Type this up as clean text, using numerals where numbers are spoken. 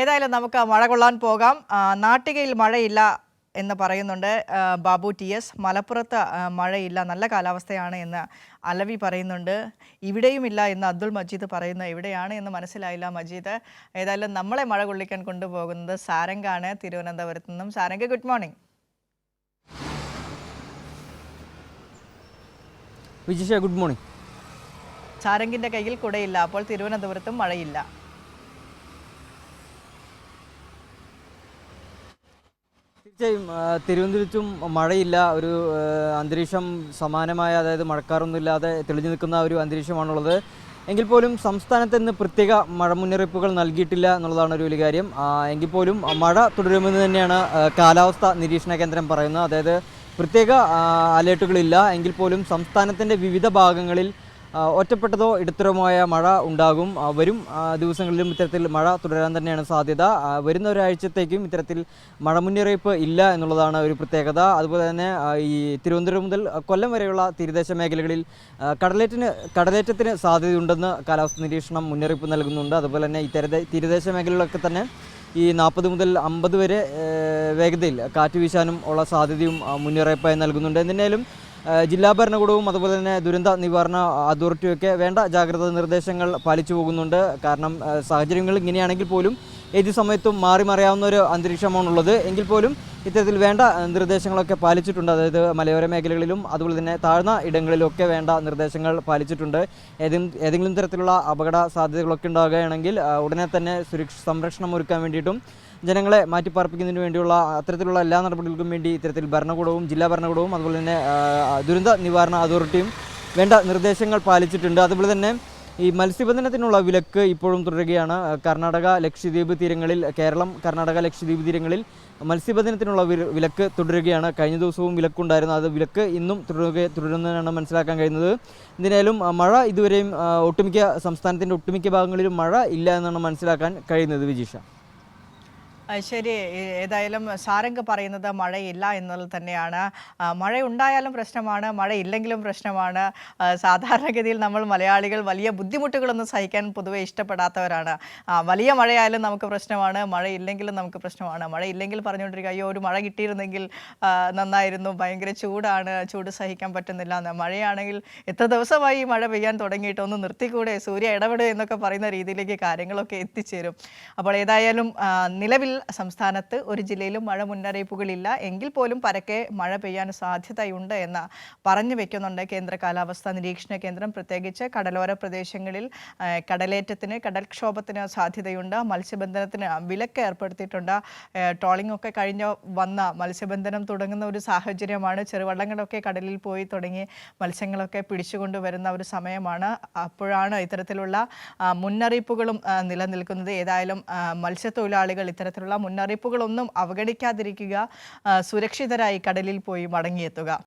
ഏതായാലും നമുക്ക് മഴ കൊള്ളാൻ പോകാം. നാട്ടികയിൽ മഴയില്ല എന്ന് പറയുന്നുണ്ട് ബാബു ടി.എസ്. മലപ്പുറത്ത് മഴയില്ല, നല്ല കാലാവസ്ഥയാണ് എന്ന് അലവി പറയുന്നുണ്ട്. ഇവിടെയും ഇല്ല എന്ന് അബ്ദുൾ മജീദ് പറയുന്നു. എവിടെയാണ് എന്ന് മനസ്സിലായില്ല മജീദ്. ഏതായാലും നമ്മളെ മഴ കൊള്ളിക്കാൻ കൊണ്ടുപോകുന്നത് സാരംഗാണ്, തിരുവനന്തപുരത്ത് നിന്നും. Sarang, good morning. Vijisha, good morning. സാരംഗിന്റെ കയ്യിൽ കുടയില്ല, അപ്പോൾ തിരുവനന്തപുരത്തും മഴയില്ല. തീർച്ചയായും തിരുവനന്തപുരത്തും മഴയില്ല. ഒരു അന്തരീക്ഷം സമാനമായ, അതായത് മഴക്കാറൊന്നും ഇല്ലാതെ തെളിഞ്ഞു നിൽക്കുന്ന ഒരു അന്തരീക്ഷമാണുള്ളത്. എങ്കിൽ പോലും സംസ്ഥാനത്ത് ഇന്ന് പ്രത്യേക മഴ മുന്നറിയിപ്പുകൾ നൽകിയിട്ടില്ല എന്നുള്ളതാണ് ഒരു വലിയ കാര്യം. എങ്കിൽ പോലും മഴ തുടരുമെന്ന് തന്നെയാണ് കാലാവസ്ഥാ നിരീക്ഷണ കേന്ദ്രം പറയുന്നത്. അതായത് പ്രത്യേക അലേർട്ടുകളില്ല, എങ്കിൽ പോലും സംസ്ഥാനത്തിൻ്റെ വിവിധ ഭാഗങ്ങളിൽ ഒറ്റപ്പെട്ടതോ ഇടത്തരമായ മഴ ഉണ്ടാകും. വരും ദിവസങ്ങളിലും ഇത്തരത്തിൽ മഴ തുടരാൻ തന്നെയാണ് സാധ്യത. വരുന്ന ഒരാഴ്ചത്തേക്കും ഇത്തരത്തിൽ മഴ മുന്നറിയിപ്പ് ഇല്ല എന്നുള്ളതാണ് ഒരു പ്രത്യേകത. അതുപോലെ തന്നെ ഈ തിരുവനന്തപുരം മുതൽ കൊല്ലം വരെയുള്ള തീരദേശ മേഖലകളിൽ കടലേറ്റത്തിന് സാധ്യതയുണ്ടെന്ന് കാലാവസ്ഥ നിരീക്ഷണം മുന്നറിയിപ്പ് നൽകുന്നുണ്ട്. അതുപോലെ തന്നെ ഈ തീരദേശ മേഖലകളിലൊക്കെ തന്നെ ഈ 40 മുതൽ 50 വരെ വേഗതയിൽ കാറ്റ് വീശാനും ഉള്ള സാധ്യതയും മുന്നറിയിപ്പായി നൽകുന്നുണ്ട്. എന്തായാലും ജില്ലാ ഭരണകൂടവും അതുപോലെ തന്നെ ദുരന്ത നിവാരണ അതോറിറ്റിയൊക്കെ വേണ്ട ജാഗ്രതാ നിർദ്ദേശങ്ങൾ പാലിച്ചു പോകുന്നുണ്ട്. കാരണം സാഹചര്യങ്ങൾ ഇങ്ങനെയാണെങ്കിൽ പോലും ഏത് സമയത്തും മാറി മറിയാവുന്ന ഒരു അന്തരീക്ഷമാണുള്ളത്. എങ്കിൽ പോലും ഇത്തരത്തിൽ വേണ്ട നിർദ്ദേശങ്ങളൊക്കെ പാലിച്ചിട്ടുണ്ട്. അതായത് മലയോര മേഖലകളിലും അതുപോലെ തന്നെ താഴ്ന്ന ഇടങ്ങളിലൊക്കെ വേണ്ട നിർദ്ദേശങ്ങൾ പാലിച്ചിട്ടുണ്ട്. ഏതെങ്കിലും തരത്തിലുള്ള അപകട സാധ്യതകളൊക്കെ ഉണ്ടാകുകയാണെങ്കിൽ ഉടനെ തന്നെ സംരക്ഷണം ഒരുക്കാൻ വേണ്ടിയിട്ടും ജനങ്ങളെ മാറ്റിപ്പാർപ്പിക്കുന്നതിന് വേണ്ടിയുള്ള അത്തരത്തിലുള്ള എല്ലാ നടപടികൾക്കും വേണ്ടി ഇത്തരത്തിൽ ഭരണകൂടവും ജില്ലാ ഭരണകൂടവും അതുപോലെ തന്നെ ദുരന്ത നിവാരണ അതോറിറ്റിയും വേണ്ട നിർദ്ദേശങ്ങൾ പാലിച്ചിട്ടുണ്ട്. അതുപോലെ തന്നെ ഈ മത്സ്യബന്ധനത്തിനുള്ള വിലക്ക് ഇപ്പോഴും തുടരുകയാണ്. കർണാടക ലക്ഷദ്വീപ് തീരങ്ങളിൽ, കേരളം കർണാടക ലക്ഷദ്വീപ് തീരങ്ങളിൽ മത്സ്യബന്ധനത്തിനുള്ള വിലക്ക് തുടരുകയാണ്. കഴിഞ്ഞ ദിവസവും വിലക്കുണ്ടായിരുന്നു. അത് വിലക്ക് ഇന്നും തുടരുന്നതാണ് മനസ്സിലാക്കാൻ കഴിയുന്നത്. എന്തായാലും മഴ ഇതുവരെയും സംസ്ഥാനത്തിൻ്റെ ഒട്ടുമിക്ക ഭാഗങ്ങളിലും മഴ ഇല്ല എന്നാണ് മനസ്സിലാക്കാൻ കഴിയുന്നത്. വിജീഷ, ശരി. ഏതായാലും സാരംഗ് പറയുന്നത് മഴയില്ല എന്നുള്ളത് തന്നെയാണ്. മഴ ഉണ്ടായാലും പ്രശ്നമാണ്, മഴയില്ലെങ്കിലും പ്രശ്നമാണ്. സാധാരണഗതിയിൽ നമ്മൾ മലയാളികൾ വലിയ ബുദ്ധിമുട്ടുകളൊന്നും സഹിക്കാൻ പൊതുവെ ഇഷ്ടപ്പെടാത്തവരാണ്. വലിയ മഴയായാലും നമുക്ക് പ്രശ്നമാണ്, മഴയില്ലെങ്കിലും നമുക്ക് പ്രശ്നമാണ്. മഴയില്ലെങ്കിൽ പറഞ്ഞുകൊണ്ടിരിക്കുക, അയ്യോ ഒരു മഴ കിട്ടിയിരുന്നെങ്കിൽ നന്നായിരുന്നു, ഭയങ്കര ചൂടാണ്, ചൂട് സഹിക്കാൻ പറ്റുന്നില്ല എന്ന്. മഴയാണെങ്കിൽ എത്ര ദിവസമായി ഈ മഴ പെയ്യാൻ തുടങ്ങിയിട്ട്, ഒന്ന് നിർത്തിക്കൂടെ, സൂര്യ ഇടപെടുക എന്നൊക്കെ പറയുന്ന രീതിയിലേക്ക് കാര്യങ്ങളൊക്കെ എത്തിച്ചേരും. അപ്പോൾ ഏതായാലും നിലവിൽ സംസ്ഥാനത്ത് ഒരു ജില്ലയിലും മഴ മുന്നറിയിപ്പുകളില്ല, എങ്കിൽ പോലും പരക്കെ മഴ പെയ്യാൻ സാധ്യതയുണ്ട് എന്ന് പറഞ്ഞു വെക്കുന്നുണ്ട് കേന്ദ്ര കാലാവസ്ഥാ നിരീക്ഷണ കേന്ദ്രം. പ്രത്യേകിച്ച് കടലോര പ്രദേശങ്ങളിൽ കടലേറ്റത്തിന്, കടൽക്ഷോഭത്തിന് സാധ്യതയുണ്ട്. മത്സ്യബന്ധനത്തിന് വിലക്ക് ഏർപ്പെടുത്തിയിട്ടുണ്ട്. ട്രോളിംഗ് ഒക്കെ കഴിഞ്ഞ് വന്ന മത്സ്യബന്ധനം തുടങ്ങുന്ന ഒരു സാഹചര്യമാണ്. ചെറുവള്ളങ്ങളൊക്കെ കടലിൽ പോയി തുടങ്ങി മത്സ്യങ്ങളൊക്കെ പിടിച്ചുകൊണ്ട് വരുന്ന ഒരു സമയമാണ്. അപ്പോഴാണ് ഇത്തരത്തിലുള്ള മുന്നറിയിപ്പുകളും നിലനിൽക്കുന്നത്. ഏതായാലും മത്സ്യത്തൊഴിലാളികൾ ഇത്തരത്തിലുള്ള മുന്നറിയിപ്പുകളൊന്നും അവഗണിക്കാതിരിക്കുക, സുരക്ഷിതരായി കടലിൽ പോയി മടങ്ങിയെത്തുക.